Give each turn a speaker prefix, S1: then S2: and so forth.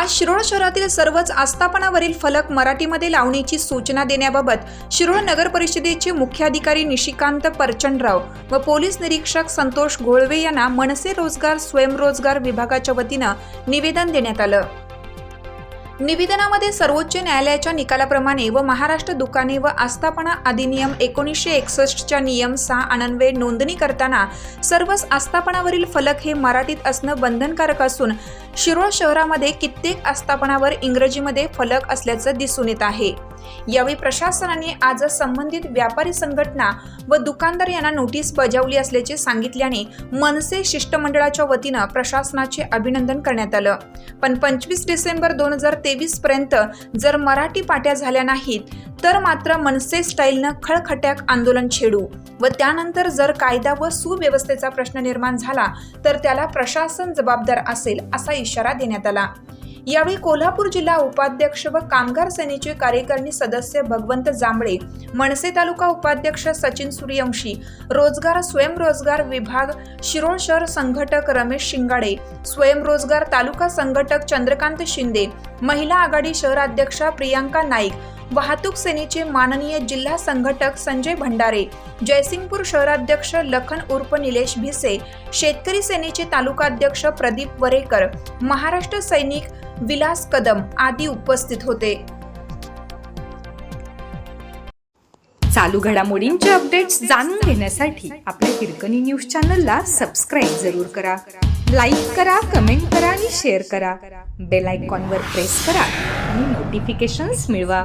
S1: आज शिरोळ शहरातील सर्वच आस्थापनावरील फलक मराठीमध्ये लावण्याची सूचना देण्याबाबत शिरोळ नगर परिषदेचे मुख्याधिकारी निशिकांत परचंडराव व पोलीस निरीक्षक संतोष घोळवे यांना मनसे रोजगार स्वयंरोजगार विभागाच्या वतीनं निवेदन देण्यात आलं। निवेदनामध्ये सर्वोच्च न्यायालयाच्या निकालाप्रमाणे व महाराष्ट्र दुकाने व आस्थापना अधिनियम 1961 च्या नियम 6 अन्वये नोंदणी करताना सर्वच आस्थापनावरील फलक हे मराठीत असणं बंधनकारक असून शिरोळ शहरामध्ये कित्येक आस्थापनावर इंग्रजीमध्ये फलक असल्याचं दिसून येत आहे। यावेळी प्रशासनाने आज संबंधित व्यापारी संघटना व दुकानदार यांना नोटीस बजावली असल्याचे सांगितल्याने मनसे शिष्टमंडळाच्या वतीनं प्रशासनाचे अभिनंदन करण्यात आलं। पण 25 डिसेंबर 2023 पर्यंत जर मराठी पाट्या झाल्या नाहीत तर मात्र मनसे स्टाईलनं खळखट्याक आंदोलन छेडू व त्यानंतर जर कायदा व सुव्यवस्थेचा प्रश्न निर्माण झाला तर त्याला प्रशासन जबाबदार असेल असा इशारा देण्यात आला। यावेळी कोल्हापूर जिल्हा उपाध्यक्ष व कामगार सेनेचे कार्यकारिणी सदस्य भगवंत जांभळे, मनसे तालुका उपाध्यक्ष सचिन सूर्यवंशी, रोजगार स्वयंरोजगार विभाग शिरोळ शहर संघटक रमेश शिंगाडे, स्वयंरोजगार तालुका संघटक चंद्रकांत शिंदे, महिला आघाडी शहराध्यक्षा प्रियांका नाईक, वाहतूक सेनेचे माननीय जिल्हा संघटक संजय भंडारे, जयसिंगपूर शहराध्यक्ष लखन उर्फ निलेश भिसे, शेतकरी सेनेचे तालुकाध्यक्ष प्रदीप वरेकर, महाराष्ट्र सैनिक विलास कदम आदी उपस्थित होते।
S2: चालू घडामोडींचे अपडेट्स जाणून घेण्यासाठी आपल्या हिरकणी न्यूज चॅनलला सबस्क्राईब जरूर करा, लाईक करा, कमेंट करा आणि शेअर करा। बेल आयकॉनवर प्रेस करा आणि नोटिफिकेशन्स मिळवा।